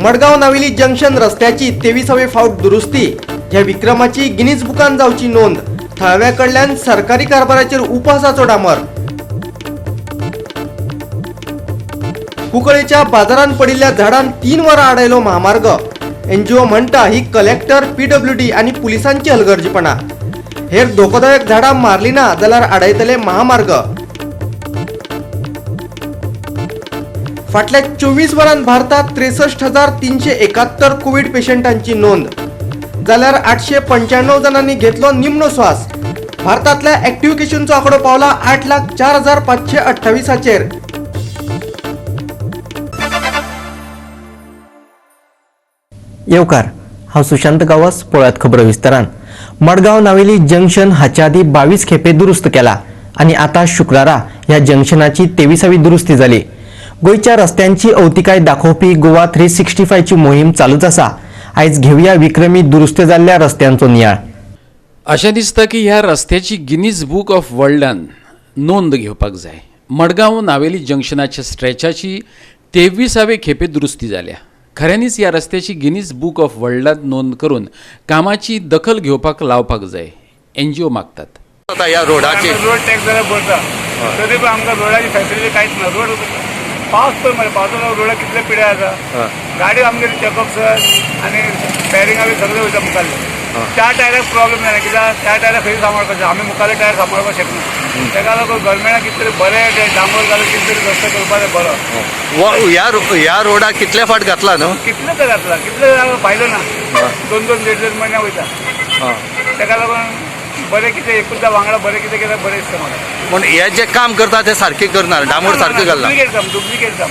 Madgaon Navelim junction रस्त्याची 23वे फावट दुरुस्ती ह्या विक्रमाची गिनीज बुकान जावची नोंद। थळव्याकडल्यान सरकारी कारभाराचेर उपासाचो डामर। कुंकळेच्या बाजारात पडिल्ल्या झाडांक 3 वरां आडायलो महामार्ग। एनजीओ म्हणटा ही कलेक्टर पीडब्ल्यूडी आणि पुलिसांची हलगर्जीपणा। हेर धोकोदायक झाडां मारली ना जाल्यार आडायतले महामार्ग। फाटल्या 24 वरांत भारतात 63,371 कोविड पेशंटांची नोंद जाल्यार 895 जणांनी घेतलो निमणो श्वास। भारतातल्या ऍक्टिव्ह केशींचो आंकडो पावला 8,04,528 चेर। येवकार हांव सुशांत गावस। पळयात खबरो विस्तारान। मडगाव नावेली जंक्शन हाच्या आदी 22 खेपे दुरुस्त केला आणि आता शुक्रारा ह्या जंक्शनाची 23वी दुरुस्ती जाली। गोयच्या रस्त्यांची अवतिकाय दाखोवपी गोवा 365 ची मोहीम चालूच आसा। आयज घेवया विक्रमी दुरुस्त जाल्ल्या रस्त्यांचो नियाळ। अशें दिसता की ह्या रस्त्याची गिनीज बुक ऑफ वर्ल्डान नोंद घेवपाक जाय। मडगांव नावेली जंक्शनाच्या स्ट्रेचाची 23वे खेपे दुरुस्ती जाल्या। खऱ्यांनीच ह्या रस्त्याची गिनीज बुक ऑफ वर्ल्डात नोंद करून कामाची दखल घेवपाक लावपाक जाय एनजीओ मागतात। आता या रोडाची रोड टॅक्स जाल्यार भरता तरी पण आमकां रोडाची फॅसिलिटी कांयच ना। रोड पावस पण मरे पावसाचो रोडा कितले पिड्यार आसा। गाडी आमगेली चॅकअप सर आनी बेरिंगा बी सगळे वयता मुखाल्ले। त्या टायराक प्रॉब्लेम जायना कित्याक त्या टायराक खंय सांबाळपाचें आमी मुखाल्ले टायर सांबाळपाक शकना। ताका लागून गव्हर्मेंटान कितें तरी बरें डांबर घालून कितें तरी रस्तो करपाक जाय बरो। या रोडाक कितले फाट घातला न्हू? कितले तर घातला कितले भायलो ना 2-2 1.5 म्हयने वयता। ताका लागून बरें कितें एकूचदा वांगडा बरें कितें केल्यार बरें दिसता म्हाका। पूण हे जे काम करता ते सारखे करना, डांबोर सारखे घालना। डुप्लिकेट काम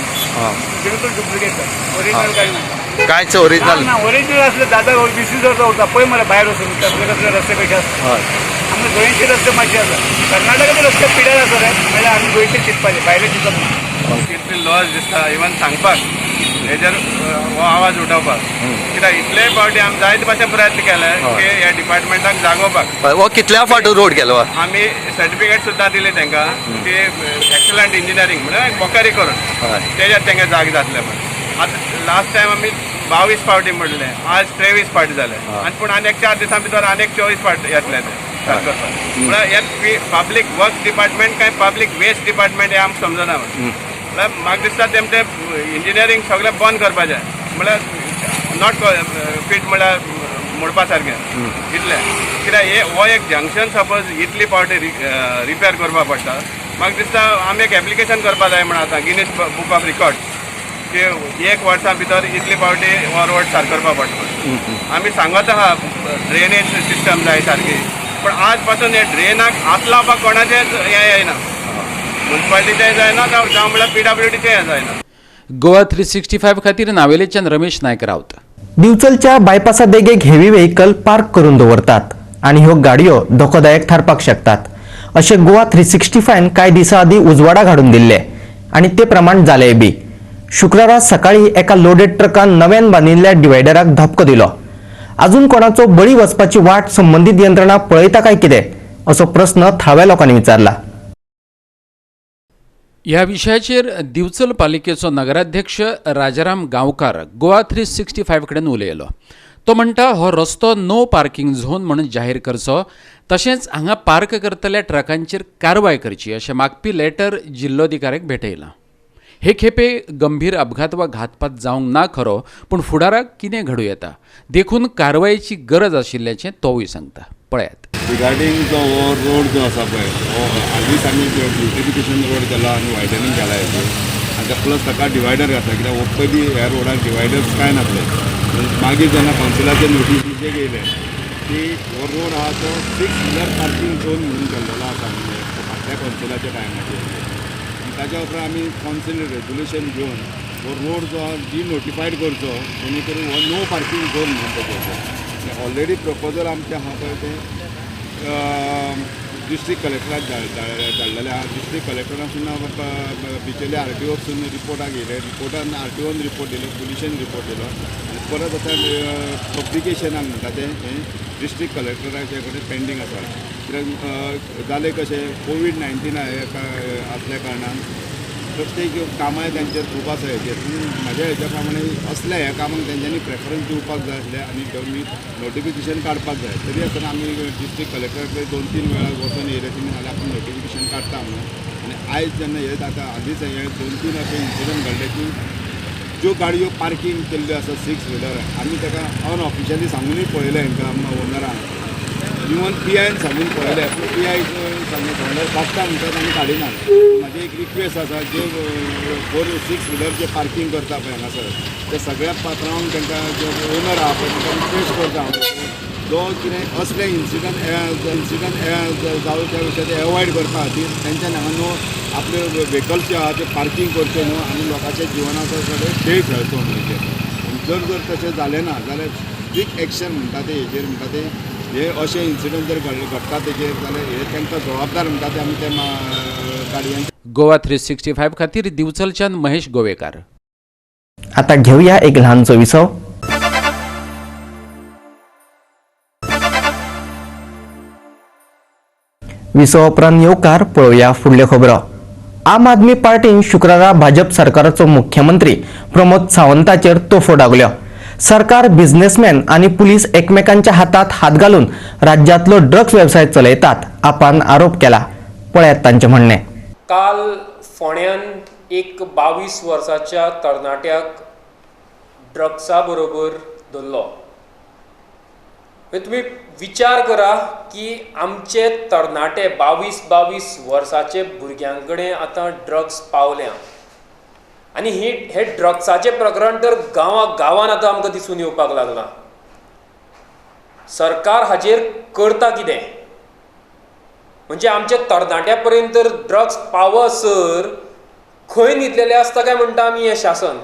बिलकुल डुप्लिकेट काम। ओरिजिनल कांय ना। कांयच ओरिजिनल ना ओरिजिनल असले दादा 20 वर्सां उरता पळय मरे भायर वचून कसले कसले रस्ते कशे आसता। आमचे गोंयचे रस्ते मातशे आसा। कर्नाटकाचे रस्ते पिड्यार आसा रे नाल्यार आमी गोंयचे चिंतपाचे भायले चिंतप ना। कितले लॉस दिसता इवन सांगपाक हेजेर हो आवाज उठोवपाक कित्याक इतले फावटी आमी जायते भाशेन प्रयत्न केले की ह्या डिपार्टमेंटाक जागोवपाक। हो कितल्या फाट रोड गेलो? आमी सर्टिफिकेट सुद्दां दिले तांकां की एक्सलंट इंजिनियरींग म्हणून मोकारी करून तेजेर तांकां जाग जातले म्हणून। आतां लास्ट टायम आमी 22 फावटी म्हणले, आज 23 फावटी जाले आनी पूण आनी 4 दिसां भितर आनी 24 फावटी येतले ते करपाक। म्हळ्यार हे पब्लीक वर्क्स डिपार्टमेंट काय पब्लीक वेस्ट डिपार्टमेंट हे आमकां समजना। म्हळ्यार म्हाका दिसता तेमचें इंजिनियरींग सगळें बंद करपाचें म्हळ्यार नॉट फीट म्हळ्यार मोडपा सारकें इतलें। कित्याक हो एक जंक्शन सपोज इतली फावटी रिपेर करपा पडटा म्हाका दिसता आमी एक एप्लिकेशन करपा जाय म्हण आतां गिनीज बूक ऑफ रिकॉर्ड की 1 वर्सा भितर इतली फावटी हो रोड सारको करपा पडटा। आमी सांगत आहा ड्रेनेज सिस्टम जाय सारकी पूण आज पासून हे ड्रेनाक हात लावपाक कोणाचेंच हें येना। म्युन्सिपालिटीचें जायना जावं म्हळ्यार पीडब्ल्यूडीचें जायना। गोवा 365 खातीर नावेलीच्यान रमेश नायक रावत। दिवचलच्या बायपासा देगेक हेवी व्हेकल पार्क करून दवरतात आणि ह्यो गाडयो धोकोदायक थारपाक शकतात अशें गोवा 365 कांय दिसां आदीं उजवाडा घालून दिल्ले आणि ते प्रमाण जालेय बी। शुक्रारा सकाळी एका लोडेड ट्रकान नव्यान बांदिल्ल्या डिवायडराक धपको दिलो। अजून कोणाचो बळी वचपाची वाट संबंधीत यंत्रणा पळयता काय कितें असो प्रस्न थळव्या लोकांनी विचारला। ह्या विशयाचेर दिवचल पालिकेचो नगराध्यक्ष राजाराम गांवकार गोवा 365 कडेन उलयलो। तो म्हणटा हो रस्तो नो पार्किंग झोन म्हणून जाहीर करचो तशेंच हांगा पार्क करतल्या ट्रकांचेर कारवाय करची अशें मागपी लेटर जिल्लोधिकाऱ्याक भेटयलां। हे खेपे गंभीर अपघात वा घातपात जावंक ना खरो पूण फुडाराक कितें घडूं येता देखून कारवायेची गरज आशिल्ल्याचें तोवूय सांगता। पळयात। रिगार्डिंग जो हो रोड जो आसा पळय हो आदींच आमी ब्युटिफिकेशन रोड केला आनी वायडनींग केला हेजें आनी प्लस ताका डिवायडर घातला कित्याक हो पयलीं ह्या रोडाक डिवायडर्स कांय नासले। मागीर जेन्ना कावन्सिलाचे नोटीस गेले की हो रोड आहा तो 6 व्हिलर पार्किंग झोन म्हणून केल्लो आसा म्हणजे फाटल्या कावन्सिलाच्या टायमाचेर। ताच्या उपरांत आमी कावन्सील रेजुल्यूशन घेवन हो रोड जो आहा डिनोटिफायड करचो जेणे करून हो नो पार्किंग झोन म्हणून करचो। ऑलरेडी प्रपोजल आमचें आहा पळय तें डिस्ट्रिक्ट कलेक्टराक धाडलेलें आहा। डिस्ट्रिक्ट कलेक्टरान सुद्दां बिचोले RTOक सुद्दां रिपोर्टाक येयले। रिपोर्टान RTOन रिपोर्ट दिलो, पुलिशेन रिपोर्ट दिलो आनी परत आतां पब्लिकेशनाक म्हणटा तें डिस्ट्रिक्ट कलेक्टराचे कडेन पेंडींग आसा। कित्याक जालें कशें कोविड-19 आसल्या कारणान प्रत्येक कामां त्यांचे खूब आसा हेचेर म्हाज्या हेच्या प्रमाणे असल्या ह्या कामांक तेंच्यांनी प्रेफरन्स दिवपाक जाय आसलें आनी त्यांनी नोटिफिकेशन काडपाक जाय. तरी आसतना आमी डिस्ट्रिक्ट कलेक्टरा कडेन 2-3 वेळा वचून येयले तेमी नाल्यार आपूण नोटिफिकेशन काडटा म्हणून. आनी आयज जेन्ना हे जाता हालींच हे 2-3 अशे इन्सिडंट घडले की ज्यो गाडयो पार्किंग केल्ल्यो आसा 6 व्हिलर आमी ताका अनऑफिशियली सांगूनय पळयलें हांकां ओनरांक. इवन PIन सांगून पळयले पूण PI सांगून काडटा म्हणटात आमी काडिनात. म्हाजी एक रिक्वेस्ट आसा जे 4-6 व्हिलर जे पार्किंग करता पळय हांगासर ते सगळ्या पात्रांक तांकां जे ओनर आहा पळय तांकां रिक्वेस्ट करता हांव जो कितें असले इन्सिडंट जावं त्या विशयाचे एवॉयड करपा खातीर तेंच्यान हांगा न्हू आपले व्हेकल्स जे आहा ते पार्किंग करचे न्हू आनी लोकांच्या जिवनाचो कडेन खेळ खेळचो न्हू. जर तशें जालें ना जाल्यार स्ट्रिक्ट एक्शन म्हणटा ते हेजेर म्हणटा ते हे अशे इन्सिडंट जर घडटा तेजेर जाल्यार हे तांकां जबाबदार म्हणटा ते आमी ते गाडयांचे. गोवा 365 खातीर दिवचलच्यान महेश गोवेकार. आता घेऊया एक लहानसो विसव. विसव उपरांत येवकार पळोवया फुडल्यो खबरो. आम आदमी पार्टीन शुक्रारा भाजप सरकाराचो मुख्यमंत्री प्रमोद सावंताचेर तोफो डागलो. सरकार बिझनेसमॅन आणि पुलीस एकमेकांच्या हातात हात घालून राज्यातलो ड्रग्स व्यवसाय चलयतात आपान आरोप केला. पळयात तांचे म्हणणे. काल फोंड्यान एक 22 वर्साच्या तरणाट्याक ड्रग्सा बरोबर धरलो. तुम्ही विचार करा की आमचे तरणाटे 22 वर्साचे भुरग्यां आतां ड्रग्स पावल्या आनी हे ड्रग्साचे प्रकरण तर गांवान आतां आमकां दिसून येवपाक लागलां. सरकार हाजेर करता कितें? म्हणजे आमच्या तरणाट्या पर्यंत तर ड्रग्स पावसर खंय न्हिदलेले आसता काय म्हणटा आमी हें शासन.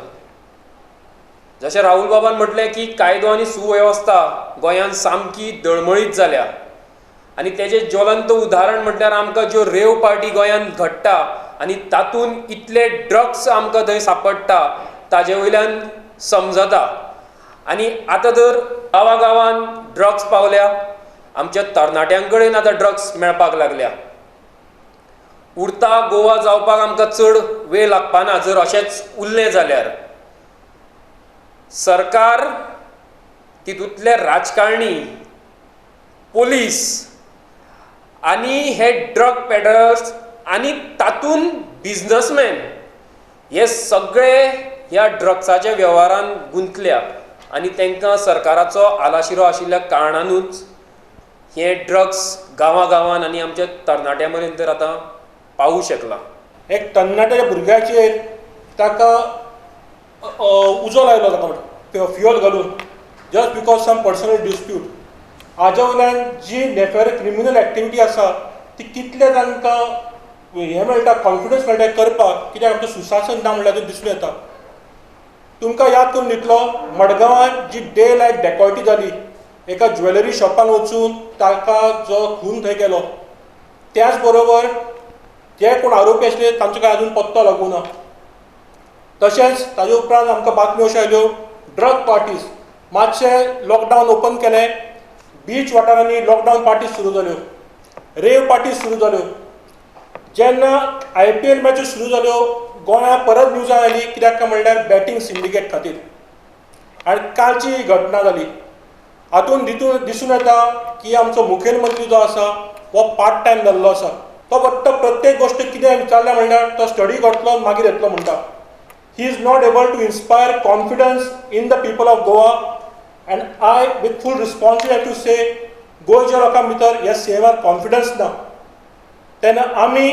जशें राहुल बाबान म्हटलें की कायदो आनी सुवेवस्था गोंयांत सामकी दळमळीत जाल्या आनी तेजें ज्वलंत उदाहरण म्हटल्यार आमकां ज्यो रेव पार्टी गोंयांत घडटा आनी तातूंत इतले ड्रग्स आमकां थंय सांपडटा ताजे वयल्यान समजता. आनी आतां तर गांवागांवान ड्रग्स पावल्या, आमच्या तरणाट्यां कडेन आतां ड्रग्स मेळपाक लागल्या. उरता गोवा जावपाक आमकां चड वेळ लागपाना जर अशेंच उरलें जाल्यार. सरकार तितूंतले राजकारणी, पोलीस आनी हे ड्रग पेडलर्स आनी तातूंत बिझनसमॅन हे सगळे ह्या ड्रग्साच्या वेव्हारांत गुंतल्या आनी तांकां सरकाराचो आलाशिरो आशिल्ल्या कारणानूच हे ड्रग्स गांवागांवान आनी आमच्या तरणाट्यां पर्यंत तर आतां पावूं शकला. एक तरणाट्या भुरग्याचेर ताका उजो लायलो ताका फ्युअल घालून just because some personal dispute. हाज्या वयल्यान जी नेफेरियस क्रिमिनल एक्टिविटी आसा ती कितले तांकां हें मेळटा, कॉन्फिडन्स मेळटा करपाक, कित्याक आमचें सुशासन ना म्हणल्यार दिसून येता. तुमकां याद करून दितलो मडगांवांत जी डे लायट डेकॉयटी जाली, एका ज्वेलरी शॉपान वचून ताका जो खून थंय केलो, त्याच बरोबर जे कोण आरोपी आसले तांचो काय अजून पत्तो लागूना. तशेंच ताजे उपरांत आमकां बातम्यो अश्यो आयल्यो ड्रग पार्टीज. मातशें लॉकडावन ओपन केलें, बीच वाठारांनी लॉकडावन पार्टीज सुरू जाल्यो, रेव पार्टीज सुरू जाल्यो. जेन्ना IPL मॅचीस सुरू जाल्यो गोंया परत न्यूजां आयली, कित्याक काय म्हणल्यार बॅटींग सिंडिकेट खातीर. आनी कालची घटना जाली. हातूंत दिसून येता की आमचो मुखेलमंत्री जो आसा हो पार्ट टायम जाल्लो आसा. तो फक्त प्रत्येक गोश्ट कितें विचारल्या म्हणल्यार तो स्टडी करतलो मागीर येतलो म्हणटा. He is not able to inspire confidence in the people of Goa. And I with full responsibility to say गोंयच्या लोकां भितर ह्या सेवार कॉन्फिडन्स ना. तेन्ना आमी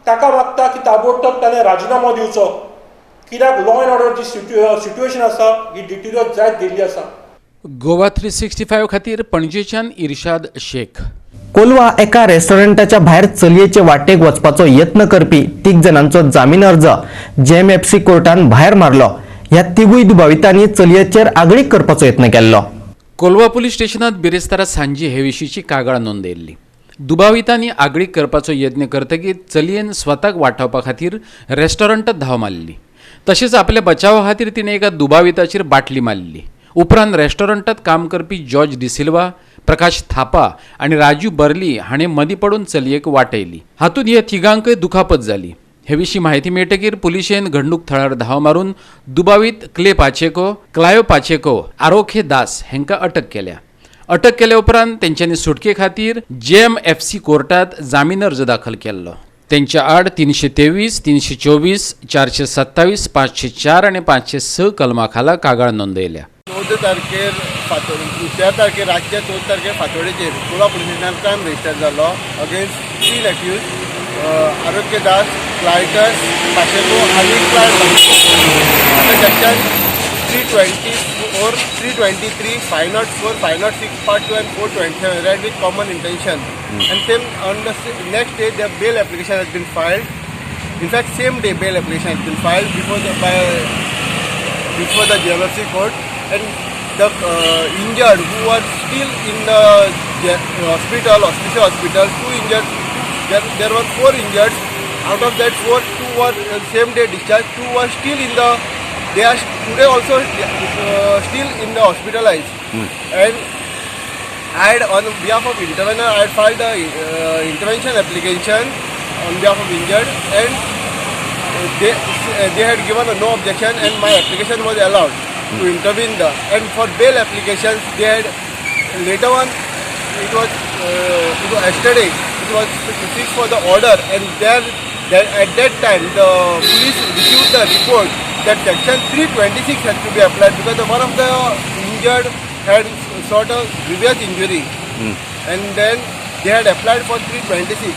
ताका मागता की ताबडतोब ताणें राजिनामो दिवचो, कित्याक लॉ एंड ऑर्डर जी सिट्युएशन आसा ही डिटिरियरेट जायत गेल्ली आसा. गोवा 365 खातीर पणजेच्यान इर्शाद शेख. कोलवा एका रेस्टॉरंटाच्या भायर चलयेचे वाटेक वचपाचो यत्न करपी 3 जणांचो जामीन अर्ज JMFC कोर्टान भायर मारलो. ह्या तिगूय दुबावितांनी चलयेचेर आगळीक करपाचो यत्न केल्लो. कोलवा पुलीस स्टेशनात बिरेस्तारा सांजी हे विशींची कागाळ नोंदयल्ली. दुबावितांनी आगळीक करपाचो यत्न करतकीर चलयेन स्वताक वाटावपा खातीर रेस्टॉरंटात धांव मारली. तशेंच आपल्या बचावा खातीर तिणें एका दुबाविताचेर बाटली मारली. उपरांत रेस्टॉरंटात काम करपी जॉर्ज डिसिल्वा, प्रकाश थापा आनी राजू बर्ली हाणें मदीं पडून चलयेक वाटयली. हातूंत ह्या तिगांकय दुखापत जाली. हे विशीं माहिती मेळटकीर पुलिशेन घडणूक थळार धांव मारून दुबावीत क्लायो पाचेको आरोखे दास हांकां अटक केल्या. अटक केल्या उपरांत तेंच्यांनी सुटके खातीर JMFC कोर्टात जामीन अर्ज दाखल केल्लो. त्यांच्या आड 323, 324, 427, 504 आणि 506 कलमा खाला कागाळ नोंदयल्या. 14 तारखेर त्या तारखेर रातच्या 14 तारखेर फातोडेचेर कोलवा पुलीस स्टेशनार क्रायम रजिस्टर जालो अगेन्स्ट 3 एक्यूज आरोग्य दास, क्लायटस, पाशेको आनी client section 324, 323, 504, 506 Part 2 and 427 read with common intention. And same on the next day, their bail application has been filed. In fact, same day bail application has been filed before the JMFC court. And the injured who were still in the hospital, two injured. There were 4 injured. Out of that 4, 2 were same day discharged. 2 were still in the. They are today also still in the hospitalized. And I had, on behalf of intervener, I had filed a intervention application on behalf of injured, and they had given a no objection, and my application was allowed to intervene. And for bail applications, they had later on. It was yesterday. It was fixed for the order, and at that time the police received the report that section 326 has to be applied because one of the injured had sort of grievous injury, and then they had applied for 326.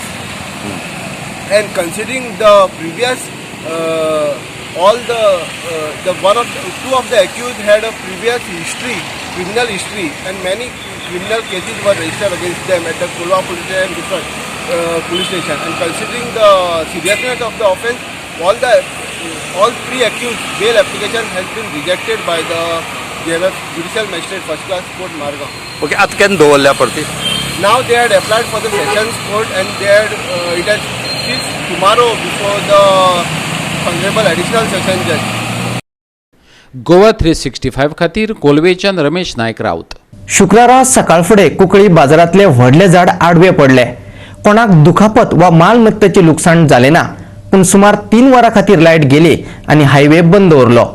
And considering the previous all the two of the accused had a previous criminal history, and many criminal cases were registered against them at the Kola police station, police station. And considering the seriousness of the offence, all 3 accused bail application has been rejected by the Judicial Magistrate First Class Court Margao. Okay आता केन्ना दवरल्या परती? Now they had applied for the Sessions Court, and it has fixed tomorrow before the Honorable Additional Session Judge. Goa 365 खातीर कोलवेच्यान रमेश नायक रावत. शुक्रारा सकाळफुडें कुंकळी बाजारांतले व्हडले झाड आडवे पडले. कोणाक दुखापत वा मालमत्तेचे लुकसाण जाले ना, पूण सुमार 3 वरां खातीर लायट गेली आनी हायवे बंद दवरलो.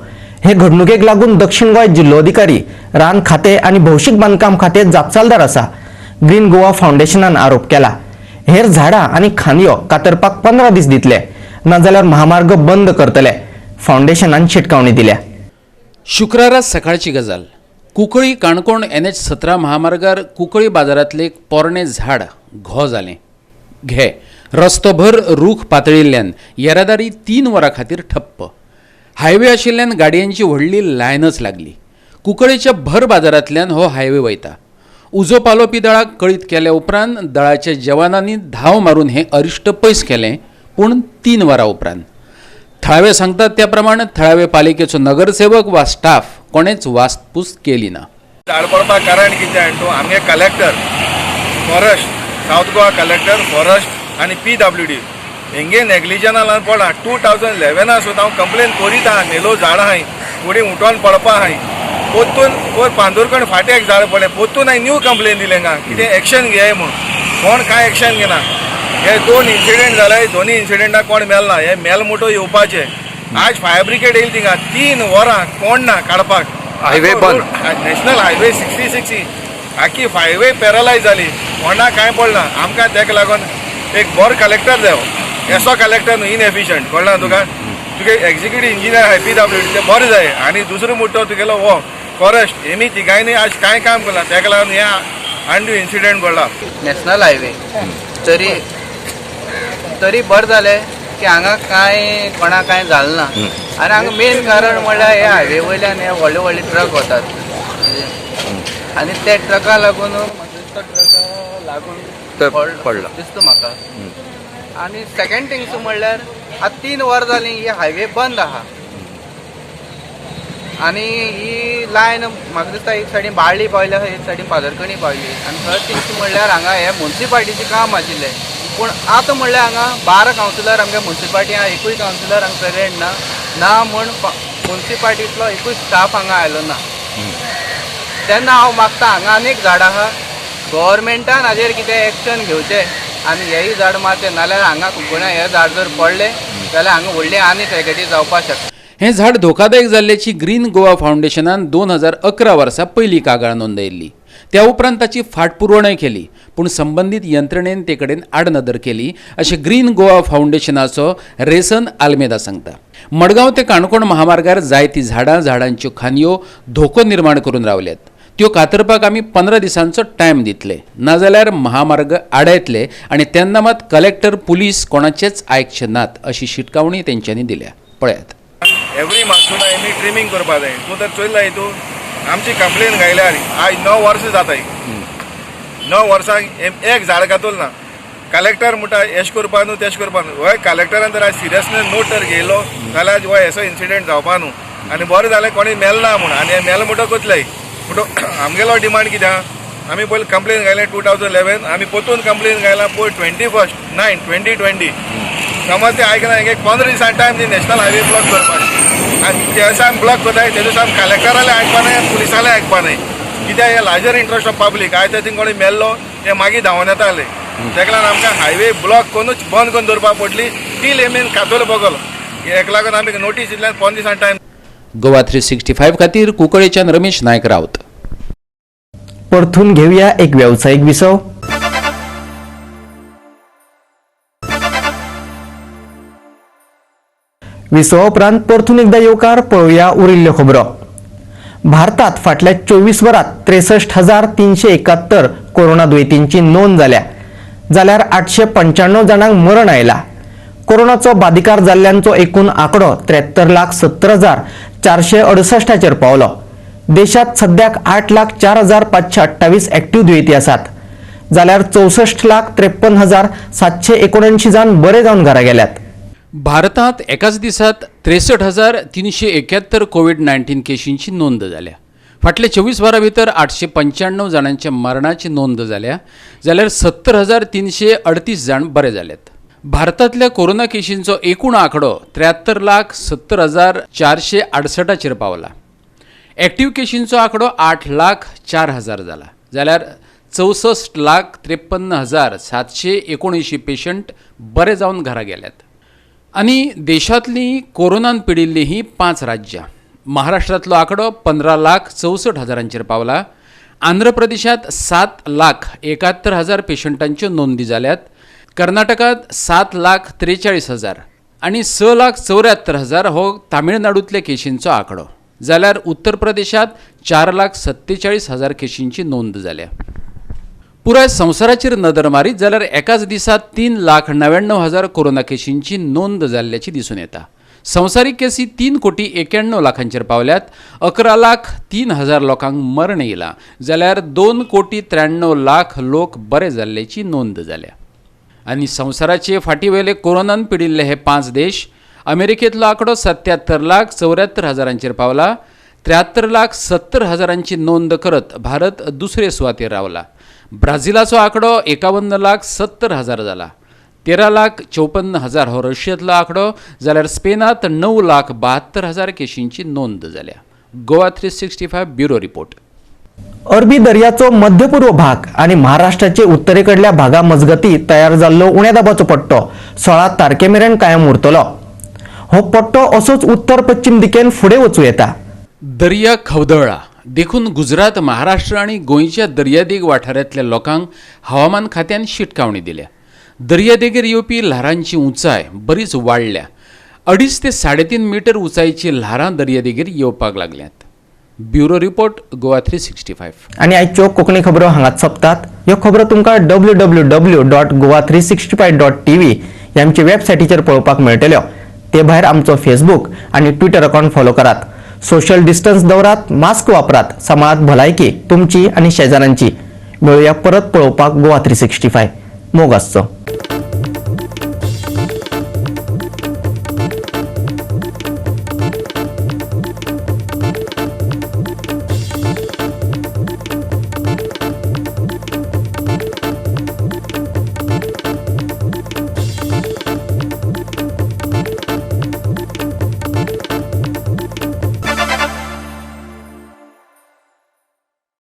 हे घडणुकेक लागून दक्षिण गोंय जिल्लोधिकारी, रान खाते आनी भौशीक बांदकाम खाते जापसालदार आसा. ग्रीन गोवा फाउंडेशनान आरोप केला. हेर झाडां आनी खांदयो कातरपाक 15 दीस दितले, नाजाल्यार महामार्ग बंद करतले. फाउंडेशनान शिटकावणी दिल्या. शुक्रारा सकाळची गजाल. कुंकळी काणकोण NH17 महामार्गार कुंकळी बाजारांतले एक पोरणे झाड घो जालें. रस्तोभर रूख पातळिल्ल्यान येरादारी 3 वरां खातीर ठप्प. हायवे आशिल्ल्यान गाडयांची व्हडली लायनच लागली. कुंकळेच्या भर बाजारांतल्यान हो हायवे वयता. उजो पालोवपी दळाक कळीत केल्या उपरांत दळाच्या जवानांनी धांव मारून हें अरिश्ट पयस केलें, पूण 3 वरां उपरांत. थळावे सांगतात त्या प्रमाण थळावे पालिकेचो नगरसेवक वा स्टाफ कोणेच वासपूस केली ना. झाड पडपाक कारण कितें तो आमगे collector forest, south Goa collector forest आनी PWD हेंगे नेग्लिजनान पडला. 2011 सुद्दां हांव कंप्लेन करीत आहा, मेलो झाड आहाय, फुडें उठोन पडपा आहाय. पोत्तून वर पांदुरकण फाटें एक झाड पडलें, पोत्तून हांवें न्यू कंप्लेन दिलें हांगा कितें एक्शन घे म्हूण. कोण कांय एक्शन घेना. हे 2 इन्सिडेंट जाले, दोनी इन्सिडेंटाक कोण मेलना. हे मेल मोटो येवपाचे. आज फायर ब्रिगेड येयली थिंगा 3 वरां कोण ना काडपाक. हायवे बंद. नॅशनल हायवे 66 आखी हायवे पॅरलायज जाली. कोणा कांय पडना. आमकां तेका लागून एक बरो कलेक्टर जायो. एसो कलेक्टर न्हू इनएफिशियंट कळना तुका. तुगे एक्झिक्युटीव इंजिनियर आहाय PWD ते बरें जाय, आनी दुसरो मोठो तुगेलो हो फॉरेस्ट, हेमी तिगांयनी आज कांय काम केलां. तेका लागून हे आंड्यू इन्सिडेंट घडला. नॅशनल हायवे तरी बरें जालें की हांगा कांय कोणाक कांय जालें ना. आनी हांगा मेन कारण म्हणल्यार हे हायवे वयल्यान हे व्हडले व्हडले ट्रक वतात, आनी ते ट्रका लागून ट्रका लागून पडला दिसता म्हाका. आनी सेकंड थिंग म्हणल्यार आतां 3 वरां जालीं ही हायवे बंद आहा, आनी ही लायन म्हाका दिसता एक सायडीन बाळ्ळी पावली आहा, एक सायडीन पादरकणी पावली. आनी थर्ड थिंग म्हणल्यार हांगा हे म्युन्सिपाल्टीचें काम आशिल्लें, पूण आतां म्हणल्यार हांगा 12 कावन्सिलर आमच्या म्युन्सिपाल्टी आहा, एकूय कावन्सिलर हांगा प्रेजेंट ना म्हूण म्युन्सिपाल्टींतलो एकूय स्टाफ हांगा आयलो ना. तेन्ना हांव मागता हांगा आनीक झाड आहा, गव्हर्मेंटान हाजेर कितें एक्शन घेवचें आनी हेय झाड मारचें, नाल्यार हांगा कुंकळ्या हे झाड जर पडलें जाल्यार हांगा व्हडली आनी ट्रॅजेडी जावपाक शकता. हें झाड धोकादायक जाल्ल्याची ग्रीन गोवा फावंडेशनान 2011 वर्सा पयली कागाळ नोंदयल्ली. त्या उपरांत ताची फाटपुरवणय केली, पूण संबंदीत यंत्रणेन ते कडेन आडनदर केली अशें ग्रीन गोवा फावंडेशनाचो रेसन आल्मेदा सांगता. मडगांव ते काणकोण महामार्गार जायतीं झाडांच्यो खांदयो धोको निर्माण करून रावल्यात. त्यो कातरपाक आमी 15 दिसांचो टायम दितले, नाजाल्यार महामार्ग आडायतले आनी तेन्ना मात कलेक्टर पुलीस कोणाचेच आयकचे नात अशी शिटकावणी तेंच्यांनी दिल्या. पळयात. एवरी मान्सून आमी ट्रिमींग करपाक जाय. तूं तर चोयला हितून आमची कंप्लेन घायल्यार आज 9 वर्सां जाताय. 9 वर्सांक एक झाड कातूल ना. कलेक्टर म्हणटा एश करपा न्हू तेश करपा न्हू. हय कलेक्टरान तर आज सिरियसनेस नोट तर घेयलो जाल्यार हो असो इन्सिडेंट जावपा न्हू. आनी बरें जालें कोणी मेलना म्हूण. आनी हें मेल म्हणटकूचलय पूण आमगेलो डिमांड कित्याक आमी पयलीं कंप्लेन घायलें 2011. आमी परतून कंप्लेन घायला पळय 21/9/2020. समज ते आयकना एक 15 दिसांनी टायम दी नॅशनल हायवे ब्लॉक करपाक. आनी ते दिसा आमी ब्लॉक करताय ते दिसा आमी कलेक्टराले आयकपा न्हय पुलिसाले आयकपा न्हय. कित्याक हे लार्जर इंट्रस्ट ऑफ पब्लीक. आयज थिंग कोणी मेल्लो ते मागीर धांवन येताले. ताका लागून आमकां हायवे ब्लॉक करूनच बंद करून दवरपाक पडली. टील एमेन कातोल बगल. हेका लागून आमी नोटीस दिल्यान 15 दिसांनी टायम. गोवा 365 खातीर कुंकळेच्यान रमेश नायक रावत. परतून घेऊया एक व्यावसायिक विसव. विसवा उपरांत परतून एकदा येवकार पळोवया उरिल्ल्यो खबरो. भारतात फाटल्या 24 वरांत 63,371 कोरोना दुयेंतींची नोंद जाल्या, जाल्यार 895 जाणांक मरण आयला. कोरोनाचो बाधिकार जाल्ल्यांचो एकूण आंकडो 73,70,468 चेर पावलो. देशात सद्याक 8,04,528 एक्टिव्ह दुयेंती आसात, जाल्यार 64,53,779 जाण बरे जावन घरा गेल्यात. भारतांत एकाच दिसात 63,371 कोविड-19 केशींची नोंद जाल्या. फाटल्या 24 वरां भितर 895 जाणांच्या मरणाची नोंद जाल्या, जाल्यार 70,338 जाण बरे जाल्यात. भारतांतल्या कोरोना केशींचो एकूण आंकडो 73,70,468 चेर पावला. एक्टिव्ह केशींचो आंकडो 8,04,000 जाला, जाल्यार 64,53,779 पेशंट बरे जावन घरा गेल्यात. आनी देशांतलीं कोरोनान पिडिल्लीं ही 5 राज्यां. महाराष्ट्रांतलो आंकडो 15,64,000 पावला. आंध्र प्रदेशांत 7,71,000 पेशंटांच्यो नोंदी जाल्यात. कर्नाटकांत 7,43,000 आनी 6,74,000 हो तामिळनाडूंतल्या केशींचो आंकडो. जाल्यार उत्तर प्रदेशांत 4,47,000 केशींची नोंद जाल्या. पुराय संवसाराचेर नदर मारीत जाल्यार एकाच दिसात 3,99,000 कोरोना केशींची नोंद जाल्ल्याची दिसून येता. संवसारीक केसी 3,91,00,000 पावल्यात. 11,03,000 लोकांक मरण येयलां, जाल्यार 2,93,00,000 लोक बरे जाल्ल्याची नोंद जाल्या. आनी संवसाराचे फाटीवेले कोरोनान पिडिल्ले हे 5 देश. अमेरिकेंतलो आंकडो 77,74,000 पावला. 73,70,000 नोंद करत भारत दुसरे सुवातेर रावला. ब्राझिलाचो आंकडो 51,70,000 जाला. 13,54,000 हो रशियातलो आंकडो, जाल्यार स्पेनात 9,72,000 केशींची नोंद जाल्या. Goa 365 bureau report. अरबी दर्याचो मध्यपूर्व भाग आणि महाराष्ट्राचे उत्तरेकडल्या भागा मजगती तयार जाल्लो उण्या दाबाचो पट्टो 16 तारखेमेरेन कायम उरतलो. हो पट्टो असोच उत्तर पश्चिम दिकेन फुडें वचूं येता. दर्या खवदळ्ळा देखून गुजरात, महाराष्ट्र आणि गोंयच्या दर्यादेग वाठारांतल्या लोकांक हवामान खात्यान शिटकावणी दिल्या. दर्यादेगेर येवपी ल्हारांची उंचाय बरीच वाडल्या. 2.5 ते 3.5 मीटर उंचायेची ल्हारां दर्यादेगेर येवपाक लागल्यात. Bureau report Goa 365. आणि आयच्यो कोंकणी खबरो हांगाच सोंपतात. ह्यो खबरो तुमकां www.goa365.tv ह्या आमचे वेबसायटीचेर पळोवपाक मेळटल्यो. ते भायर आमचो फेसबूक आणि ट्विटर अकाउंट फॉलो करात. सोशल डिस्टन्स दवरात, मास्क वापरात, सांबाळात भलायकी तुमची आणि शेजाऱ्यांची. मेळुया परत पळोवपाक गोवा 365. मोग आसचो.